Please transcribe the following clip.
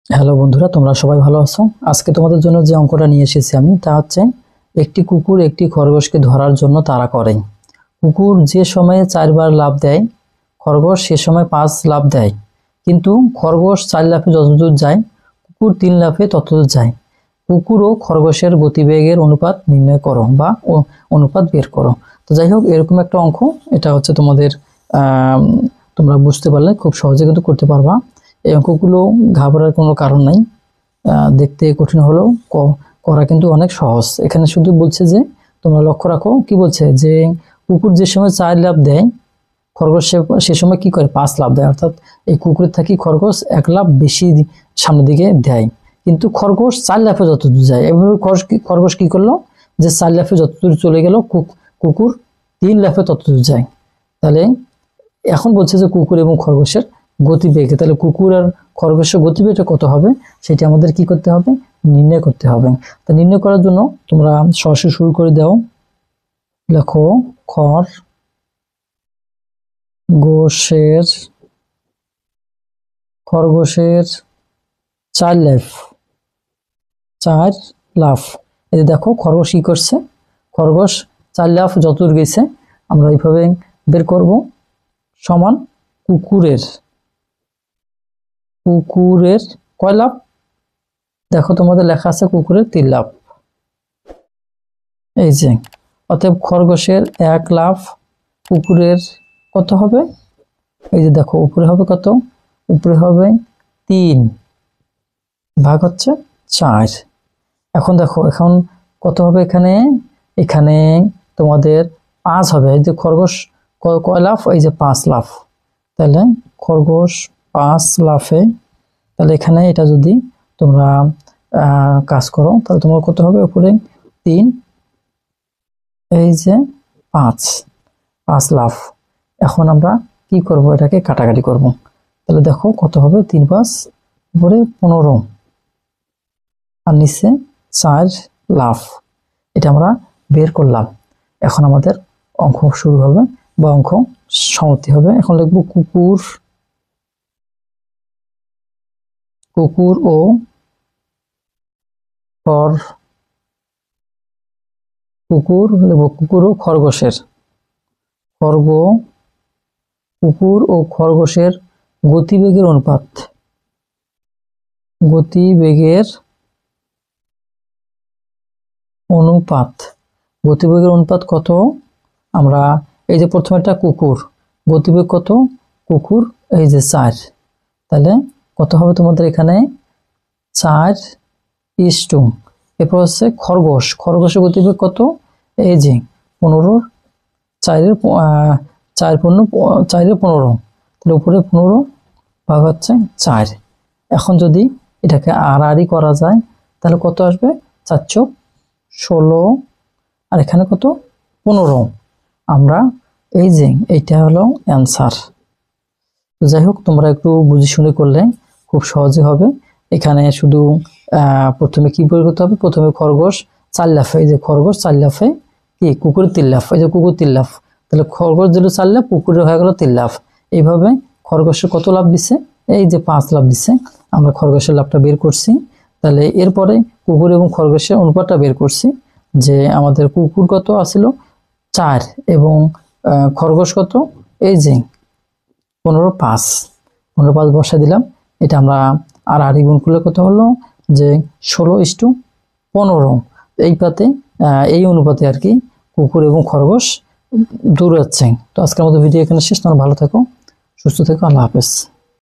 Hello বন্ধুরা, তোমরা সবাই ভালো আছো? আজকে তোমাদের জন্য যে অঙ্কটা নিয়ে এসেছি আমি, তা হচ্ছে একটি কুকুর একটি খরগোশকে ধরার জন্য তাড়া করে। কুকুর যে সময়ে 4 বার লাফ দেয়, খরগোশ সে সময় 5 লাফ দেয়। কিন্তু খরগোশ 4 লাফে যতদূর যায়, কুকুর 3 লাফে ততদূর যায়। কুকুর ও খরগোশের গতিবেগের অনুপাত নির্ণয় করো বা অনুপাত বের করো। তো যাই হোক, এরকম একটা অঙ্ক। এটা হচ্ছে তোমাদের তোমরা বুঝতে পারলে খুব সহজে কিন্তু করতে পারবা। এই অঙ্কগুলো ঘাবড়ার কোনো কারণ নাই। দেখতে কঠিন হলেও করা কিন্তু অনেক সহজ। এখানে শুধু বলছে যে তোমরা লক্ষ্য রাখো, কি বলছে যে কুকুর যে সময় 4 লাফ দেয়, খরগোশ সে সময় কি করে 5 লাফ দেয়। অর্থাৎ এই কুকুরের থাকি খরগোশ 1 লাফ বেশি সামনের দিকে দেয়, কিন্তু খরগোশ 4 লাফে যতদূর যায়। এবার খরগোশ কি করলো, যে 4 লাফে যতদূর চলে গেল, কুকুর 3 লাফে ততদূর যায়। তাহলে এখন বলছে যে কুকুর এবং খরগোশের গতিবেগ, তাহলে কুকুর আর খরগোশের গতিবেগটা কত হবে সেটা আমাদের কি করতে হবে, নির্ণয় করতে হবে। তা নির্ণয় করার জন্য তোমরা সরাসরি শুরু করে দাও। লেখো খরগোশের 4 লাফ। এই যে দেখো, খরগোশ কি করছে, খরগোশ 4 লাফ যতদূর গেছে আমরা এইভাবে বের করব, সমান কুকুরের কয় লাফ। দেখো তোমাদের লেখা আছে কুকুরের 3 লাফ। এই যে অতএব খরগোশের 1 লাফ, কুকুরের কত হবে, এই যে দেখো উপরে হবে কত, উপরে হবে 3 ভাগ হচ্ছে 4। এখন দেখো এখন কত হবে, এখানে তোমাদের 5 হবে। এই যে খরগোশ কয় লাফ, এই যে 5 লাফ। তাহলে খরগোশ 5 লাফে, তাহলে এখানে এটা যদি তোমরা কাজ করো, তাহলে তোমার কত হবে, উপরে 3, এই যে 5 লাফ। এখন আমরা কি করব, এটাকে কাটাকাটি করব। তাহলে দেখো কত হবে, 3 5, উপরে 15 আর নিচে 4 লাফ। এটা আমরা বের করলাম। এখন আমাদের অঙ্ক শুরু হবে বা অঙ্ক সমাপ্তি হবে। এখন লিখবো কুকুর ও খরগোশের গতিবেগের অনুপাত। গতিবেগের অনুপাত কত, আমরা এই যে প্রথমে একটা কুকুর, গতিবেগ কত, কুকুর এই যে 4, তাহলে কত হবে তোমাদের এখানে 4:, এরপর হচ্ছে খরগোশের গতিবেগ কত, এই যে 15, 4 15, তাহলে উপরে 15 ভাগ হচ্ছে 4। এখন যদি এটাকে আড়াআড়ি করা যায়, তাহলে কত আসবে, 416, আর এখানে কত 15। আমরা এই যে এইটা হলো অ্যান্সার। যাই হোক, তোমরা একটু বুঝে শুনে করলে খুব সহজে হবে। এখানে শুধু প্রথমে কি বের করতে হবে, প্রথমে খরগোশ 4 লাফে, এই যে খরগোশ 4 লাফে, কি কুকুরের 3 লাফ, এই যে কুকুর 3 লাফ, তাহলে খরগোশ দিল 4 লাফ, কুকুরের হয়ে গেল 3 লাফ। এইভাবে খরগোশের কত লাফ দিছে, এই যে 5 লাফ দিছে। আমরা খরগোশের লাফটা বের করছি। তাহলে এরপরে কুকুর এবং খরগোশের অনুপাতটা বের করছি, যে আমাদের কুকুর কত আছিল 4 এবং খরগোশ কত, এই যে 15 5 বসা দিলাম। এটা আমরা আর আড়ি গুণ করলে কত হলো, যে 16:15। এই অনুপাতে আর কি কুকুর এবং খরগোশ দৌড়াচ্ছে। তো আজকের মতো ভিডিও এখানে শেষ। তোমরা ভালো থাকো, সুস্থ থেকো, আল্লাহ হাফেজ।